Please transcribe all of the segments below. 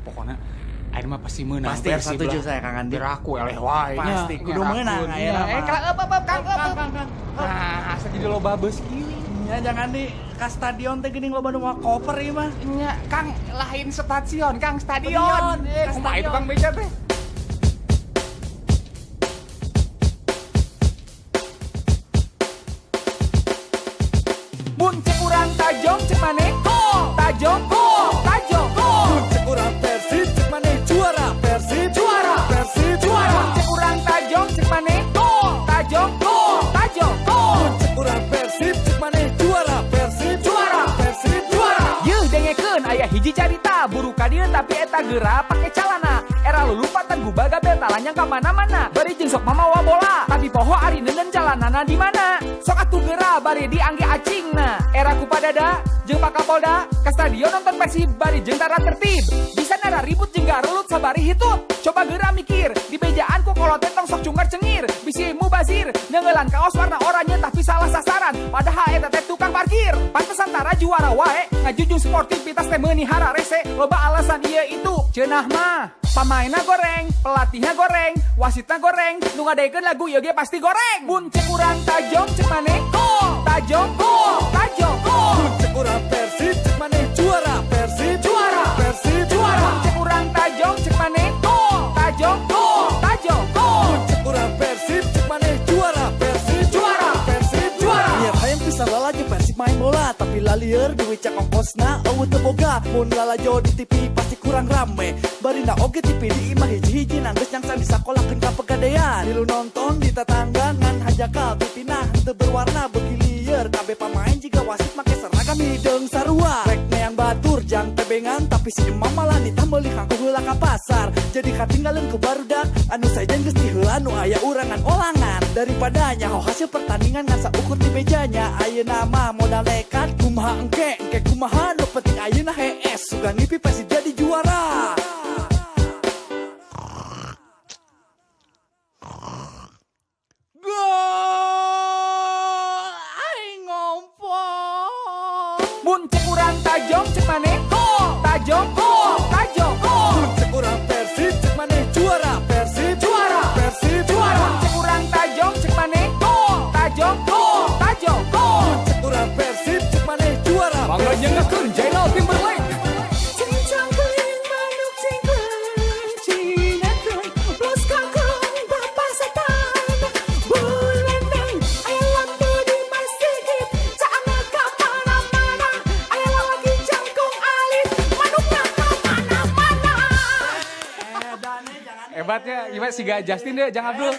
pokoknya aing mah pasti menang. Pasti setuju saya Kang Andi. Biar aku eleh wae nya. Pasti kudu menang aya mah. Kang. Nah, asa jadi loba beus kieu. Ya jangan di ka stadion teh geuning loba nu koper ieu mah. Nya, Kang, lain stasiun, Kang, stadion. Kumaha itu Kang beja teh? Mun cek urang tajong cek maneh tajong tajong Mun cek urang Persib cek maneh juara Persib juara mun cek urang tajong cek maneh tajong tajong Mun cek urang Persib cek maneh juara Persib juara Yeuh dengekeun aya hiji carita buru ka dieu tapi eta geura pake calana era lulupatan gubaga beta lanyang ka mana-mana bari jeung sok mamawa bola tapi poho ari neuneun jalanana di mana sok atuh geura bari diangge acingna era kupadada jeung Pak Kapolda ka stadion nonton Persib bari jeung tara tertib bisa nara ribut jeung garelut sabari hitut coba geura mikir di bejaan ku kolotet tong sok cungar cengir bisi mubazir neungelan kaos warna oranye tapi salah sasaran padahal eta teh tukang parkir pantesan tara juara wae ngajujung sportivitas teh meunihara rese loba alasan ieu itu ceunah mah pamainna goreng pelatihnya goreng wasitna goreng nu ngadekeun lagu ieu ge pasti goreng mun cek urang tajong cek maneh tajong tajong Mun cek urang Persib cek maneh juara Persib juara mun cek urang tajong cek maneh tajong tajong Mun cek urang Persib cek maneh juara Persib juara Iya hayang pisan lalajo Persib main bola tapi lalieur duit cak ongkosna eueuh teu boga mun lalajo di TV pasti kurang rame barina oge TV di imah hiji-hiji nanggeus nyangsan disakolahkeun ka pegadaian tilu nonton di tetangga ngan hajakal pipina henteu berwarna beuki lieur kabeh pamain jiga wasit make seragam hideung sarua rek neang batur jang tebengan tapi si emang malah ditambeli kangku heula ka pasar jadi katinggalin ke barudak anu saejan geus di heula nu aya urangan olangan daripada nyaho hasil pertandingan ngan saukur di mejanya ayeuna mah modal nekat kumaha engke kumaha nu penting ayeuna hees sugan mimpi Persib jadi juara. mun cek urang tajong cek maneh tajong tajong Mun cek urang Persib cek maneh juara Persib juara mun cek urang tajong cek maneh tajong tajong Mun cek urang Persib cek maneh juara bangga nyengekeun Jainal Timberlake hebatnya gimana siga Justin deh jangan Abdul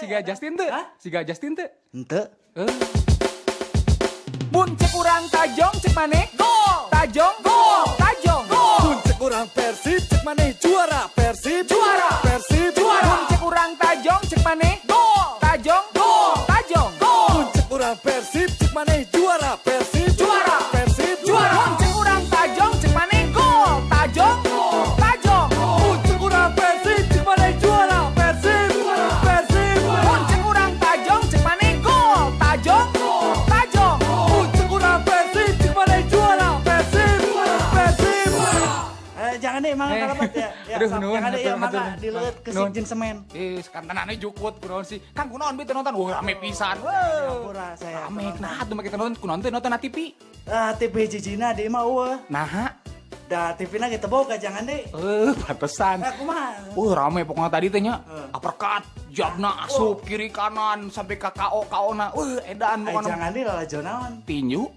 siga Justin tuh siga Justin tuh henteu mun cek urang tajong cek maneh tajong tajong Mun cek urang Persib cek maneh juara Persib juara mun cek urang tajong cek maneh tajong tajong Mun cek urang Persib cek maneh juara Persib juara mun cek urang tajong cek maneh tajong tajong Mun cek urang Persib cek maneh juara Persib mun cek urang tajong cek maneh tajong tajong Mun cek urang Persib cek maneh juara Persib jangan deh emang kalabat ya aduh, jangan deh ya nuhun, maka nuhun. dileut ke sinjin semen kantanane jukut kunaon sih Kang kunaon beuh nonton wah rame pisan Pura saya rame nah tuh make nonton kunaon teh nonton na TV TV jijina di mah eueuh nah da TV-na gitu boga jangan deh pantesan kumaha rame pokoknya tadi teh nya uppercut jabna asup kiri kanan sampai ke KO na edan pokoknya jangan deh lalajo naon tinju